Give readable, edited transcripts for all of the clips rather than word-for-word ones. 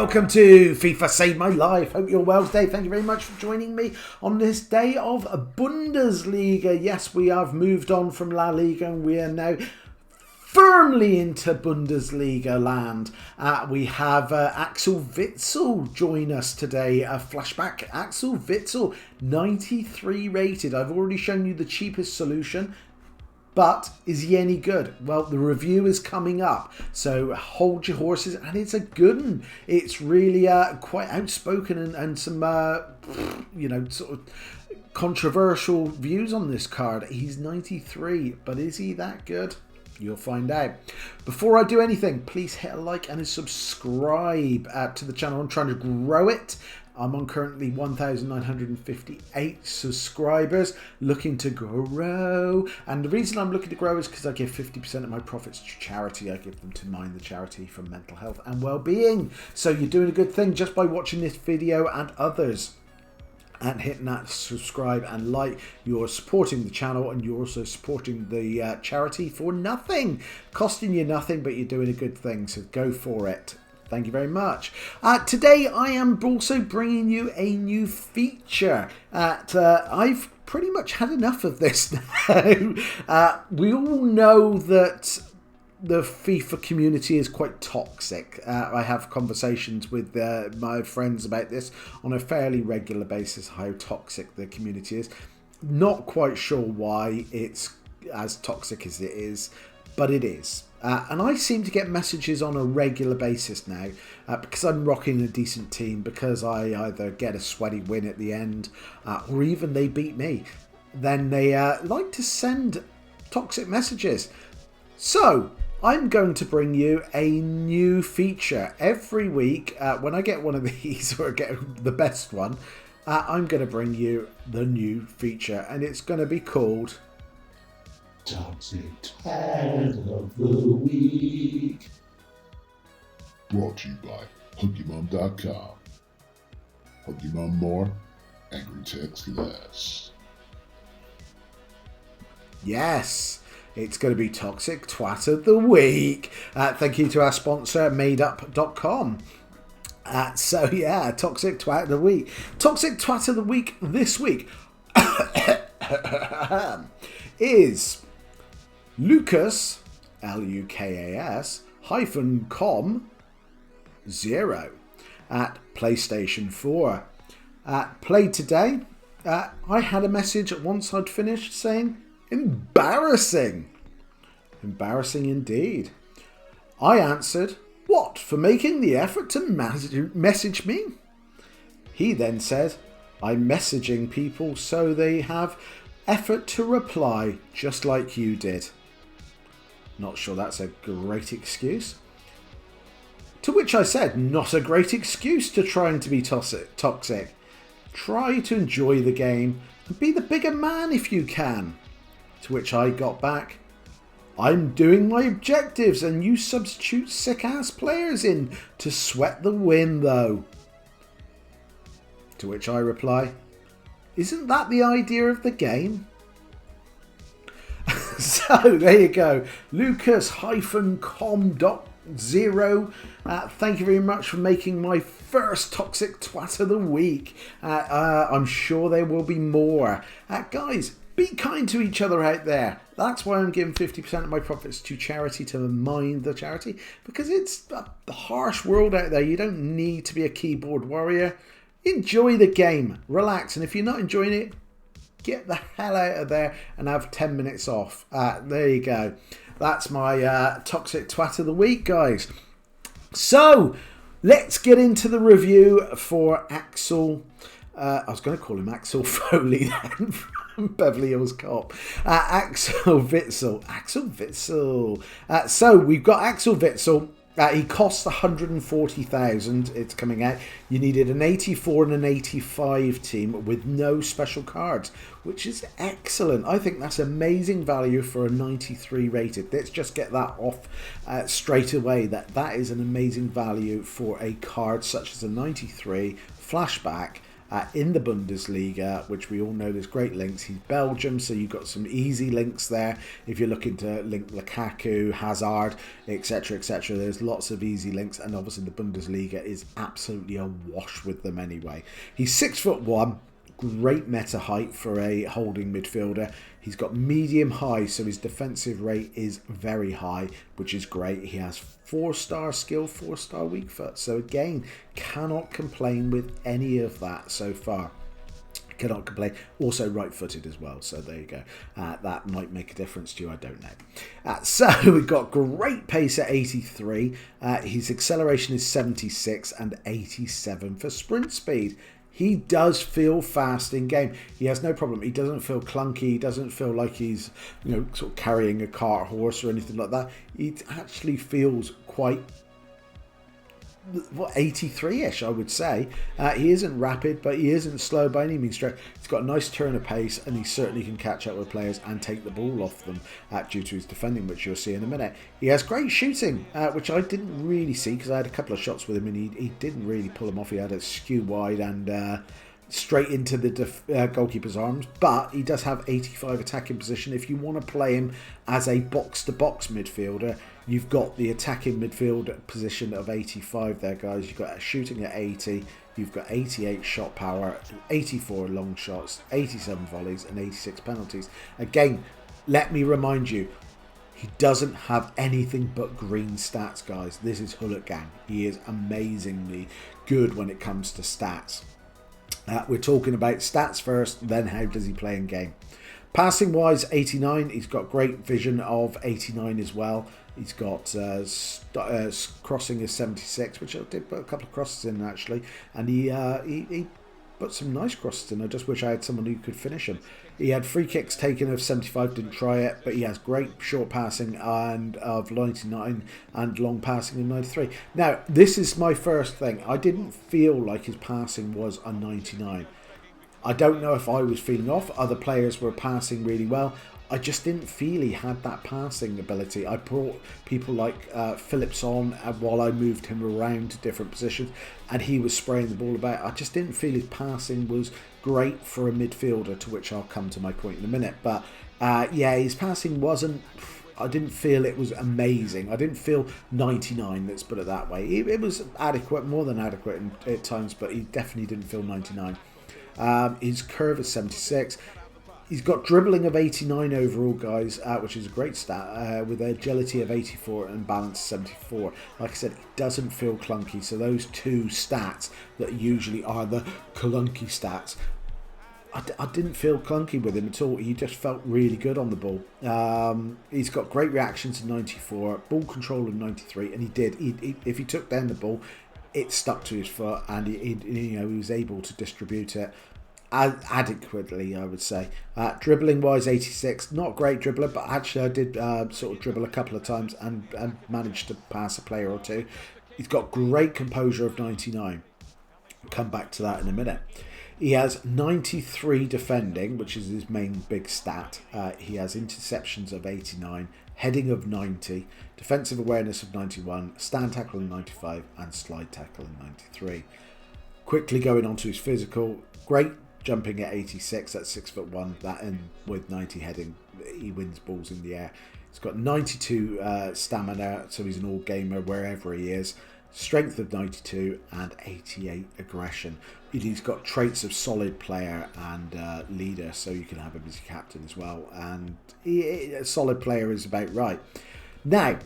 welcome to FIFA Saved My Life. Hope you're well today. Thank you very much for joining me on this day of Bundesliga. Yes, we have moved on from La Liga and we are now firmly into Bundesliga land. We have Axel Witsel join us today. Flashback Axel Witsel, 93 rated. I've already shown you the cheapest solution. But is he any good? Well, the review is coming up, so hold your horses, and it's a good one. It's really quite outspoken and some, sort of controversial views on this card. He's 93, but is he that good? You'll find out. Before I do anything, please hit a like and a subscribe to the channel. I'm trying to grow it. I'm on currently 1,958 subscribers, looking to grow. And the reason I'm looking to grow is because I give 50% of my profits to charity. I give them to Mind the Charity for mental health and well-being. So you're doing a good thing just by watching this video and others. And hitting that subscribe and like, you're supporting the channel and you're also supporting the charity for nothing. Costing you nothing, but you're doing a good thing, so go for it. Thank you very much. Today I am also bringing you a new feature. I've pretty much had enough of this now. We all know that the FIFA community is quite toxic. I have conversations with my friends about this on a fairly regular basis, how toxic the community is. Not quite sure why it's as toxic as it is, but it is. And I seem to get messages on a regular basis now because I'm rocking a decent team, because I either get a sweaty win at the end or even they beat me. Then they like to send toxic messages. So I'm going to bring you a new feature every week. When I get one of these, or get the best one, I'm going to bring you the new feature, and it's going to be called Toxic Twat of the Week. Brought to you by HuggyMom.com. Huggy Mom more, angry text less. Yes, it's going to be Toxic Twat of the Week. Thank you to our sponsor, MadeUp.com. So yeah, Toxic Twat of the Week. Toxic Twat of the Week this week is Lucas, Lukas, -com0 at PlayStation 4. Played today. I had a message once I'd finished saying, embarrassing. Embarrassing indeed. I answered, what, for making the effort to message me? He then said, I'm messaging people so they have effort to reply, just like you did. Not sure that's a great excuse. To which I said, not a great excuse to trying to be toxic. Try to enjoy the game and be the bigger man if you can. To which I got back, I'm doing my objectives and you substitute sick-ass players in to sweat the win though. To which I reply, isn't that the idea of the game? So there you go, Lucas-com.0. Thank you very much for making my first Toxic Twat of the Week. I'm sure there will be more. Guys, be kind to each other out there. That's why I'm giving 50% of my profits to charity, to Mind the Charity, because it's a harsh world out there. You don't need to be a keyboard warrior. Enjoy the game, relax, and if you're not enjoying it, get the hell out of there and have 10 minutes off. There you go. That's my Toxic Twat of the Week, guys. So, let's get into the review for Axel. I was going to call him Axel Foley then, from Beverly Hills Cop. Axel Witsel. Axel Witsel. So, we've got Axel Witsel. He costs 140,000. It's coming out. You needed an 84 and an 85 team with no special cards, which is excellent. I think that's amazing value for a 93 rated. Let's just get that off straight away. That is an amazing value for a card such as a 93 Flashback in the Bundesliga, which we all know there's great links. He's Belgium, so you've got some easy links there. If you're looking to link Lukaku, Hazard, etc., etc., there's lots of easy links, and obviously the Bundesliga is absolutely awash with them anyway. He's 6'1", great meta height for a holding midfielder. He's got medium high, so his defensive rate is very high, which is great. He has 4-star skill, 4-star weak foot. So again, cannot complain with any of that so far. Cannot complain. Also right-footed as well, so there you go. That might make a difference to you, I don't know. So we've got great pace at 83. His acceleration is 76 and 87 for sprint speed. He does feel fast in game. He has no problem. He doesn't feel clunky. He doesn't feel like he's, sort of carrying a cart horse or anything like that. He actually feels quite 83-ish, I would say. He isn't rapid, but he isn't slow by any means. He's got a nice turn of pace, and he certainly can catch up with players and take the ball off them due to his defending, which you'll see in a minute. He has great shooting, which I didn't really see because I had a couple of shots with him, and he didn't really pull them off. He had a skew wide and straight into the goalkeeper's arms, but he does have 85 attacking position. If you want to play him as a box-to-box midfielder, you've got the attacking midfield position of 85 there, guys. You've got shooting at 80, you've got 88 shot power, 84 long shots, 87 volleys, and 86 penalties. Again, let me remind you, he doesn't have anything but green stats, guys. This is Hullet Gang. He is amazingly good when it comes to stats. We're talking about stats first, then how does he play in game. Passing wise, 89. He's got great vision of 89 as well. He's got crossing is 76, which I did put a couple of crosses in actually, and he put some nice crosses in. I just wish I had someone who could finish him. He had free kicks taken of 75, didn't try it, but he has great short passing and of 99 and long passing of 93. Now, this is my first thing. I didn't feel like his passing was a 99. I don't know if I was feeling off. Other players were passing really well. I just didn't feel he had that passing ability. I brought people like Phillips on while I moved him around to different positions, and he was spraying the ball about. I just didn't feel his passing was great for a midfielder, to which I'll come to my point in a minute. But yeah, his passing wasn't... I didn't feel it was amazing. I didn't feel 99, let's put it that way. It was adequate, more than adequate at times, but he definitely didn't feel 99. His curve is 76. He's got dribbling of 89 overall, guys, which is a great stat, with agility of 84 and balance 74. Like I said, it doesn't feel clunky, so those two stats that usually are the clunky stats, I didn't feel clunky with him at all. He just felt really good on the ball. He's got great reactions to 94, ball control of 93, and he did. If he took down the ball, it stuck to his foot, and he was able to distribute it adequately, I would say. Dribbling wise, 86, not a great dribbler, but actually I did sort of dribble a couple of times and managed to pass a player or two. He's got great composure of 99. I'll come back to that in a minute. He has 93 defending, which is his main big stat. He has interceptions of 89, heading of 90, defensive awareness of 91, stand tackle in 95, and slide tackle in 93. Quickly going on to his physical, great jumping at 86, that's 6'1", that, and with 90 heading, he wins balls in the air. He's got 92 stamina, so he's an all-gamer wherever he is. Strength of 92 and 88 aggression. He's got traits of solid player and leader, so you can have him as a captain as well. And a solid player is about right. Now,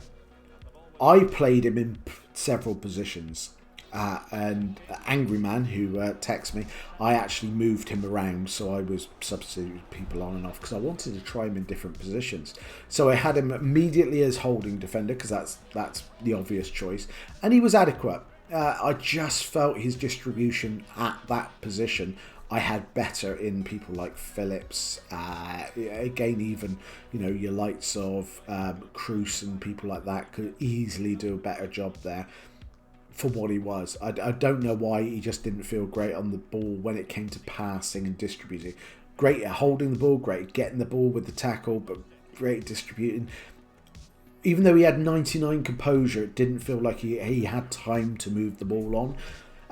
I played him in several positions. And Angry Man, who texted me, I actually moved him around, so I was substituting people on and off because I wanted to try him in different positions. So I had him immediately as holding defender because that's the obvious choice, and he was adequate. I just felt his distribution at that position I had better in people like Phillips. Again, even your likes of Cruz and people like that could easily do a better job there. For what he was. I don't know why he just didn't feel great on the ball when it came to passing and distributing. Great at holding the ball, great at getting the ball with the tackle, but great at distributing. Even though he had 99 composure, it didn't feel like he had time to move the ball on.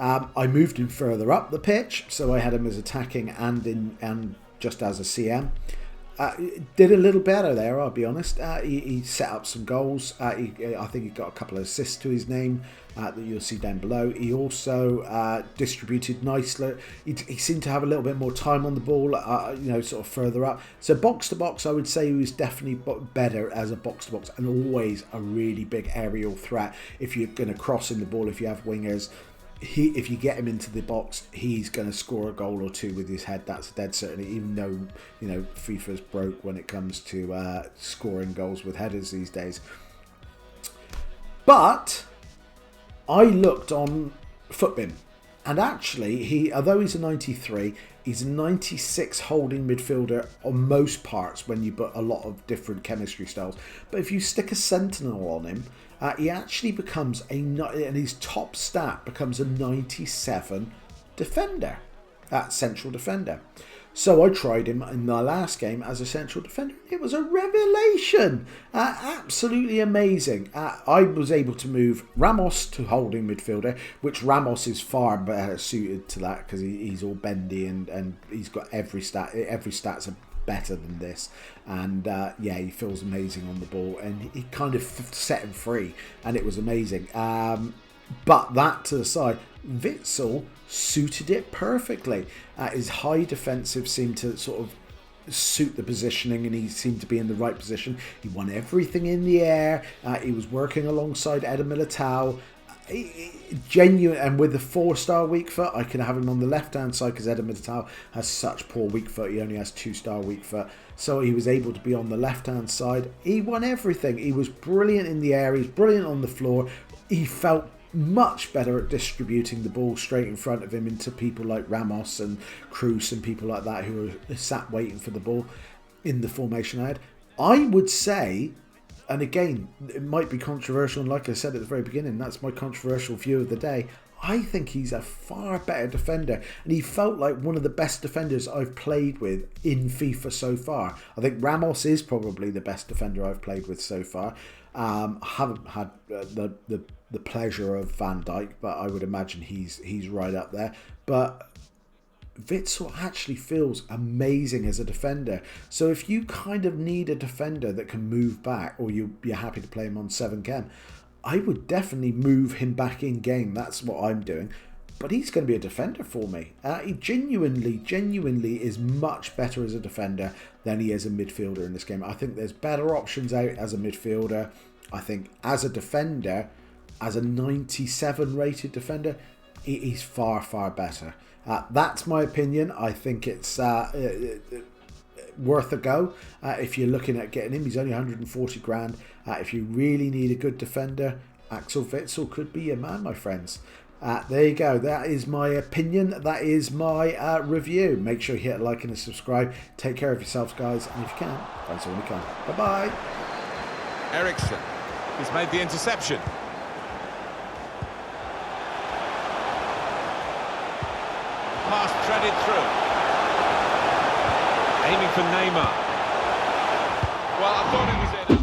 I moved him further up the pitch, so I had him as attacking and just as a CM. Did a little better there, I'll be honest. He set up some goals. I think he got a couple of assists to his name that you'll see down below. He also distributed nicely. He seemed to have a little bit more time on the ball, sort of further up. So box to box, I would say he was definitely better as a box to box, and always a really big aerial threat. If you're going to cross in the ball, if you have wingers, if you get him into the box, he's going to score a goal or two with his head. That's dead certainly, even though, FIFA's broke when it comes to scoring goals with headers these days. But I looked on Footbin, and actually, although he's a 93, he's a 96 holding midfielder on most parts when you put a lot of different chemistry styles. But if you stick a sentinel on him, he actually becomes and his top stat becomes a 97 defender, central defender. So I tried him in my last game as a central defender. It was a revelation. Absolutely amazing. I was able to move Ramos to holding midfielder, which Ramos is far better suited to that because he's all bendy and he's got every stat. Every stat's better than this, and he feels amazing on the ball, and he kind of set him free, and it was amazing. But that to the side, Witsel suited it perfectly. His high defensive seemed to sort of suit the positioning, and he seemed to be in the right position. He won everything in the air. He was working alongside Eder Militao. Genuine, and with the 4-star weak foot, I can have him on the left hand side because Eder Militao has such poor weak foot. He only has 2-star weak foot, so he was able to be on the left hand side. He won everything. He was brilliant in the air. He was brilliant on the floor. He felt much better at distributing the ball straight in front of him into people like Ramos and Cruz and people like that who were sat waiting for the ball in the formation I had. I would say, and again, it might be controversial, and like I said at the very beginning, that's my controversial view of the day. I think he's a far better defender, and he felt like one of the best defenders I've played with in FIFA so far. I think Ramos is probably the best defender I've played with so far. I haven't had the pleasure of Van Dijk, but I would imagine he's right up there. But Witsel actually feels amazing as a defender. So if you kind of need a defender that can move back, or you're happy to play him on 7 chem, I would definitely move him back in game. That's what I'm doing. But he's going to be a defender for me. He genuinely is much better as a defender than he is a midfielder in this game. I think there's better options out as a midfielder. I think as a defender, as a 97 rated defender, he's far, far better. That's my opinion. I think it's worth a go. If you're looking at getting him, he's only 140 grand. If you really need a good defender, Axel Witsel could be your man, my friends. There you go. That is my opinion. That is my review. Make sure you hit a like and a subscribe. Take care of yourselves, guys. And if you can, find someone who can. Bye-bye. Eriksson. He's made the interception. Pass threaded through. Aiming for Neymar. Well, I thought it was in.